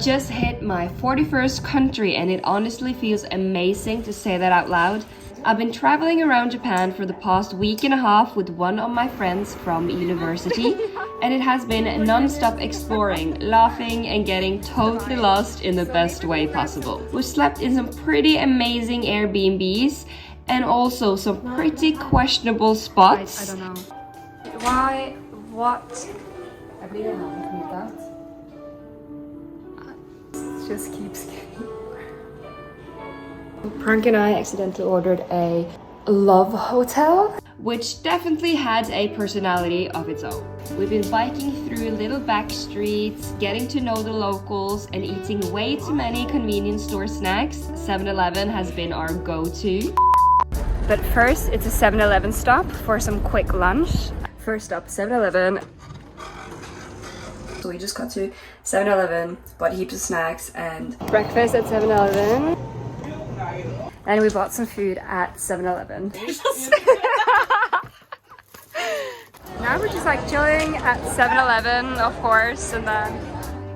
Just hit my 41st country and it honestly feels amazing to say that out loud. I've been traveling around Japan for the past week and a half with one of my friends from university, and it has been non-stop exploring, laughing and getting totally lost in the best way possible. We slept in some pretty amazing Airbnbs and also some pretty questionable spots. I don't know. Why? What? Just keeps getting. Prank and I accidentally ordered a love hotel, which definitely had a personality of its own. We've been biking through little back streets, getting to know the locals, and eating way too many convenience store snacks. 7-Eleven has been our go-to. But first, it's a 7-Eleven stop for some quick lunch. First up, 7-Eleven. So we just got to 7-Eleven, bought heaps of snacks and breakfast at 7-Eleven. And we bought some food at 7-Eleven. Now we're just like chilling at 7-Eleven, of course, and then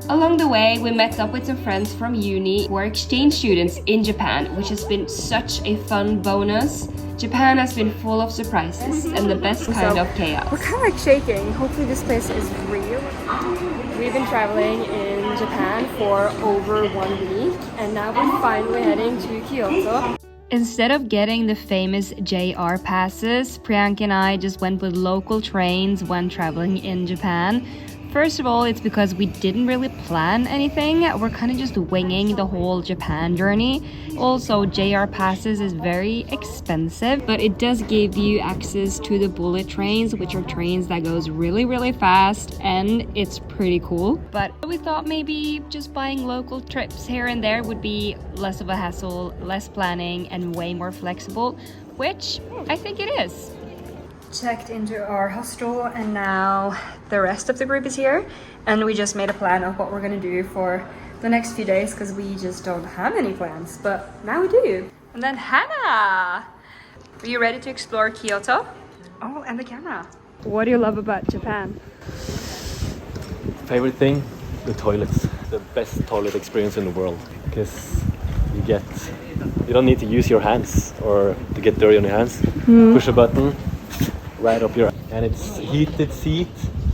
along the way, we met up with some friends from uni who are exchange students in Japan, which has been such a fun bonus. Japan has been full of surprises and the best kind of chaos. We're kind of like shaking. Hopefully this place is real. We've been traveling in Japan for over 1 week and now we're finally heading to Kyoto. Instead of getting the famous JR passes, Priyanka and I just went with local trains when traveling in Japan. First of all, it's because we didn't really plan anything. We're kind of just winging the whole Japan journey. Also, JR passes is very expensive, but it does give you access to the bullet trains, which are trains that goes really, really fast, and it's pretty cool. But we thought maybe just buying local trips here and there would be less of a hassle, less planning, and way more flexible, which I think it is. Checked into our hostel and now the rest of the group is here and we just made a plan of what we're gonna do for the next few days because we just don't have any plans, but now we do. And then Hannah! Are you ready to explore Kyoto? Oh, and the camera. What do you love about Japan? Favorite thing? The toilets. The best toilet experience in the world because you don't need to use your hands or to get dirty on your hands. Push a button right up your, and it's heated seat,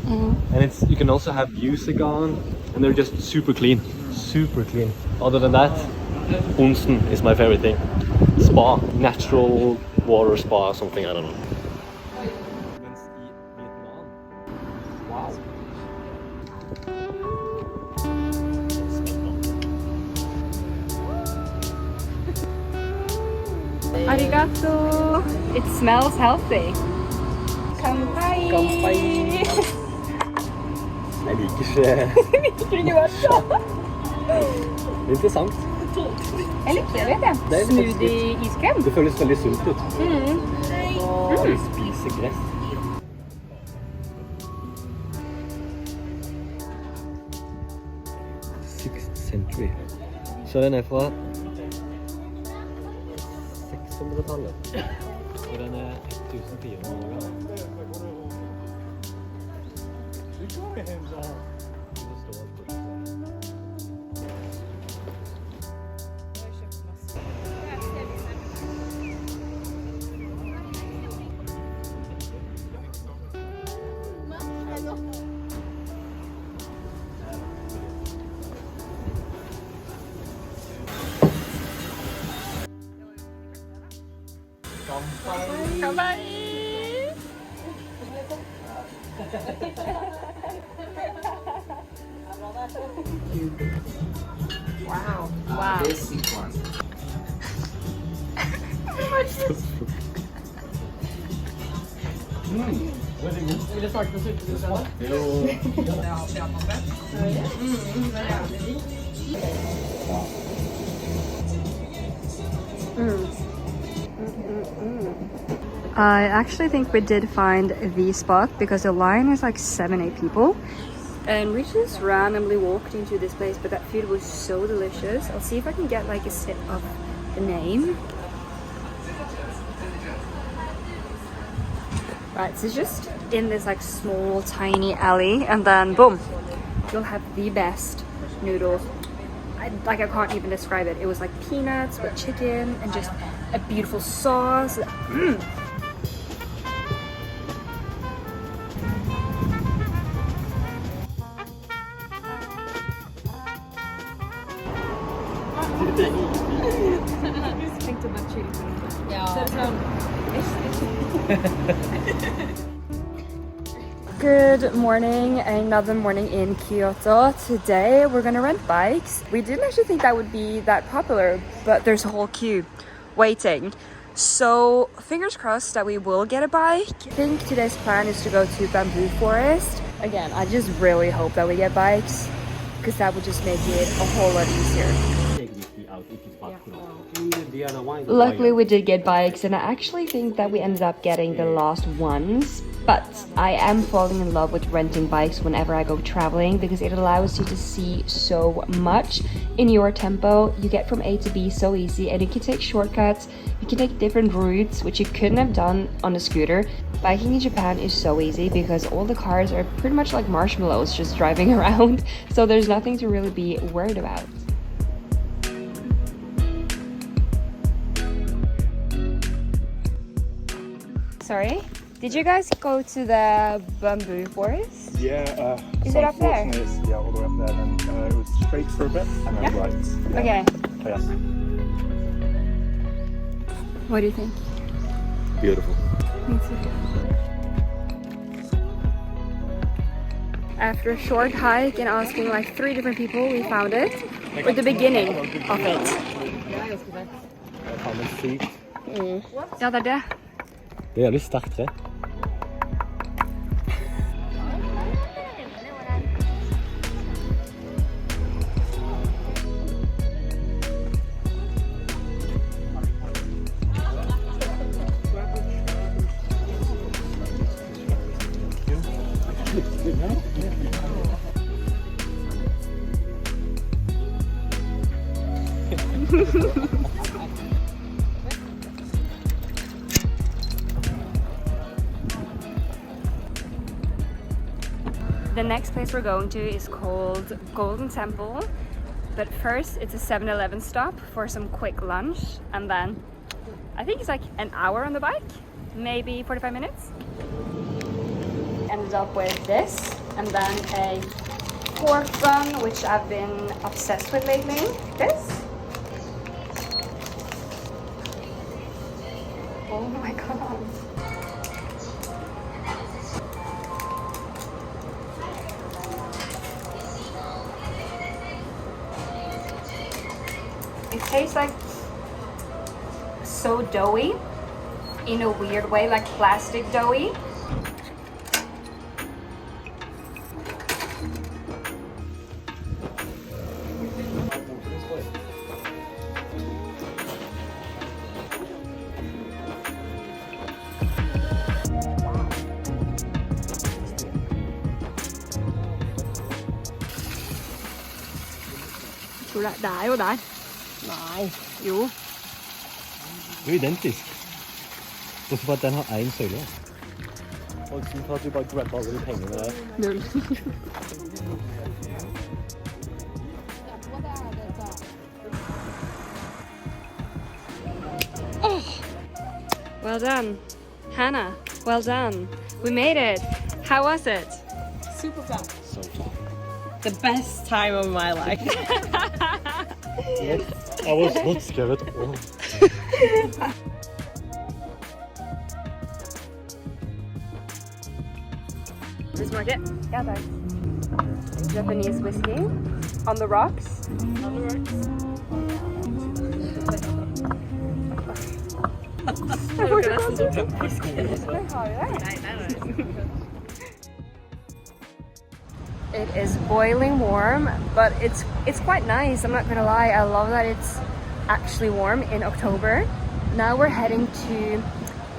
and you can also have music on, and they're just super clean. Other than that, onsen is my favorite thing. Spa, natural water spa or something, I don't know. Wow. Arigato! It smells healthy. Kanpai! Jeg liker ikke Matcha? Interessant. Jeg likte det. Smoothie iskrem. Det føles veldig sunt ut. Vi spiser gress. 6th century. Så den er fra 600-tallet. Og den er 1400 år gammel. Wow. Basic one. Vil du starte med syltetøy? I actually think we did find the spot because the line is like 7-8 people. And we just randomly walked into this place, but that food was so delicious. I'll see if I can get like a sip of the name. Right, so it's just in this like small tiny alley and then boom, you'll have the best noodles I can't even describe it. It was like peanuts with chicken and just a beautiful sauce. Good morning, another morning in Kyoto. Today we're gonna rent bikes. We didn't actually think that would be that popular, but there's a whole queue waiting. So fingers crossed that we will get a bike. I think today's plan is to go to Bamboo Forest. Again, I just really hope that we get bikes because that would just make it a whole lot easier. Luckily we did get bikes, and I actually think that we ended up getting the last ones. But I am falling in love with renting bikes whenever I go traveling because it allows you to see so much in your tempo. You get from A to B so easy, and you can take shortcuts, you can take different routes which you couldn't have done on a scooter. Biking in Japan is so easy because all the cars are pretty much like marshmallows just driving around, so there's nothing to really be worried about. Sorry? Did you guys go to the Bamboo Forest? Yeah. Is it up there? Yeah, all the way up there. And it was straight for a bit and then right. Yeah. Okay. Yes. What do you think? Beautiful. Me too. After a short hike and asking like 3 different people, we found it. Or the beginning of it. Ja, det er det. Det er jævlig sterkt tre. The next place we're going to is called Golden Temple, but first it's a 7-Eleven stop for some quick lunch, and then I think it's like an hour on the bike, maybe 45 minutes. Ended up with this, and then a pork bun, which I've been obsessed with lately. This. Oh my god. It tastes like so doughy in a weird way, like plastic doughy. Tror det er jo der. Nei. Jo. Det er jo identisk. Bortsett fra at den har en søyle. Og for at du bare grabber alle de pengene der. 0. Oh. Well done. Hannah, well done. We made it. How was it? Super fun. So far. The best time of my life. I was not scared at all. This market? Yeah, thanks. Japanese whiskey on the rocks. On the rocks. It is boiling warm, but it's quite nice. I'm not gonna lie. I love that it's actually warm in October. Now we're heading to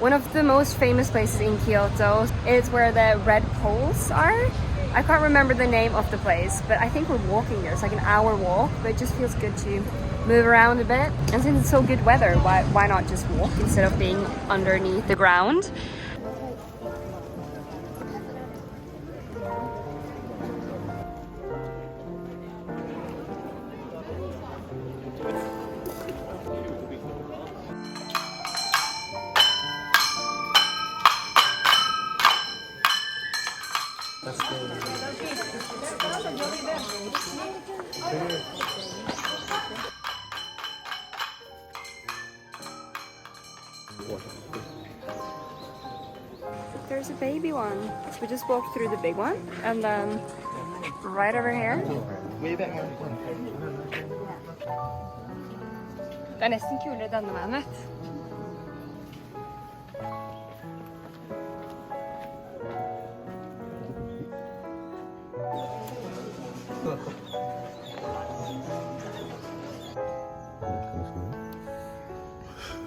one of the most famous places in Kyoto. It's where the red poles are. I can't remember the name of the place, but I think we're walking there. It's like an hour walk, but it just feels good to move around a bit. And since it's so good weather, why not just walk instead of being underneath the ground? There's a baby one. So we just walked through the big one, and then right over here. Det nesten kulere denne veien, vet.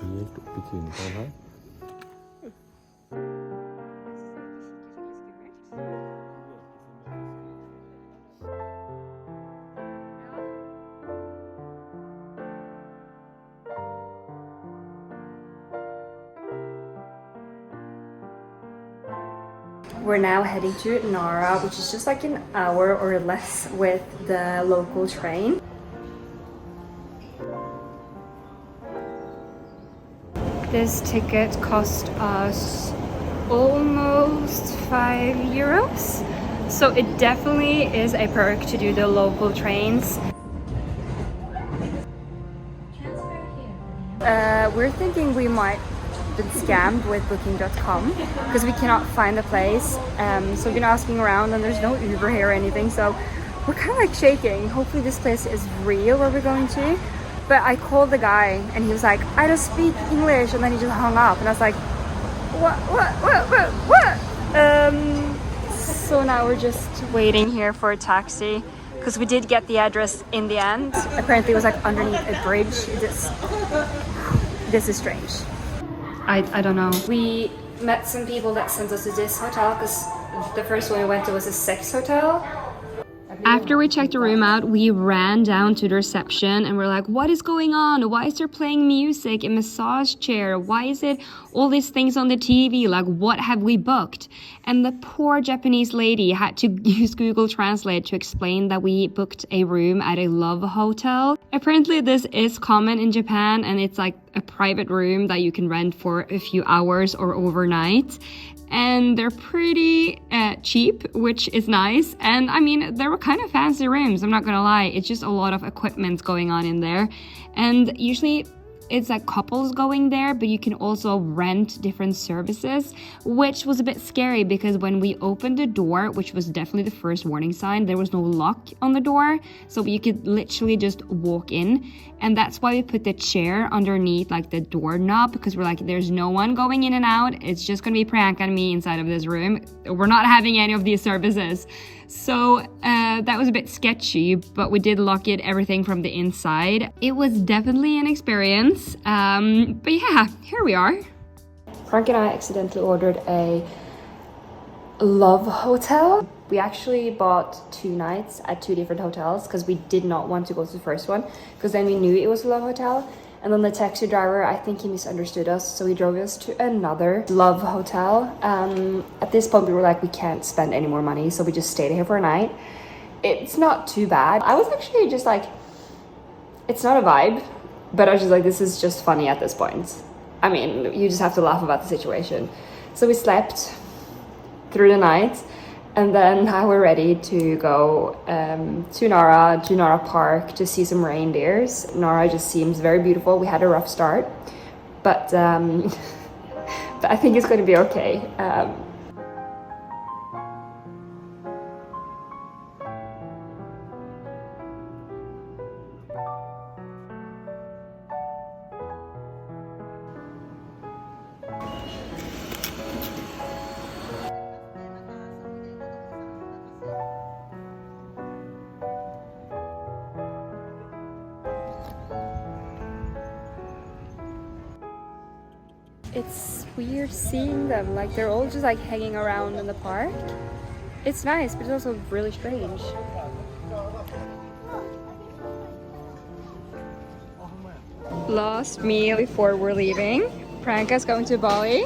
Helt opp i trynet på den her. We're now heading to Nara, which is just like an hour or less with the local train. This ticket cost us almost €5, so it definitely is a perk to do the local trains. We're thinking we might been scammed with booking.com because we cannot find the place, so we've been asking around and there's no Uber here or anything, so we're kind of like shaking. Hopefully this place is real where we're going to. But I called the guy and he was like, I don't speak English, and then he just hung up and I was like, what? So now we're just waiting here for a taxi because we did get the address in the end. Apparently it was like underneath a bridge. This is strange. I don't know. We met some people that sent us to this hotel because the first one we went to was a sex hotel. After we checked the room out, we ran down to the reception and we're like, what is going on? Why is there playing music, a massage chair? Why is it all these things on the TV? Like, what have we booked? And the poor Japanese lady had to use Google Translate to explain that we booked a room at a love hotel. Apparently this is common in Japan, and it's like a private room that you can rent for a few hours or overnight. And they're pretty cheap, which is nice. And I mean, they were kind of fancy rooms, I'm not gonna lie. It's just a lot of equipment going on in there. And usually it's like couples going there, but you can also rent different services, which was a bit scary because when we opened the door, which was definitely the first warning sign, there was no lock on the door, so you could literally just walk in. And that's why we put the chair underneath like the doorknob, because we're like, there's no one going in and out, it's just gonna be Priyanka and me inside of this room, we're not having any of these services. So that was a bit sketchy, but we did lock it, everything from the inside. It was definitely an experience, but yeah, here we are. Frank and I accidentally ordered a love hotel. We actually bought 2 nights at 2 different hotels because we did not want to go to the first one, because then we knew it was a love hotel. And then the taxi driver, I think he misunderstood us, so he drove us to another love hotel. At this point we were like, we can't spend any more money, so we just stayed here for a night. It's not too bad. I was actually just like, it's not a vibe, but I was just like, this is just funny at this point. I mean, you just have to laugh about the situation. So we slept through the night, and then now we're ready to go to Nara Park to see some reindeers. Nara just seems very beautiful. We had a rough start, but I think it's going to be okay. It's weird seeing them, like they're all just like hanging around in the park. It's nice, but it's also really strange. Last meal before we're leaving. Priyanka's going to Bali,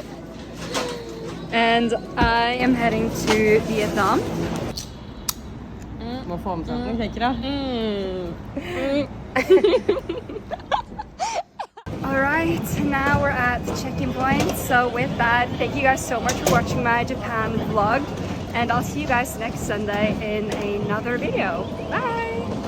and I am heading to Vietnam. Må få med seg noen knekker, da. Alright, now we're at the check-in point. So with that, thank you guys so much for watching my Japan vlog. And I'll see you guys next Sunday in another video. Bye!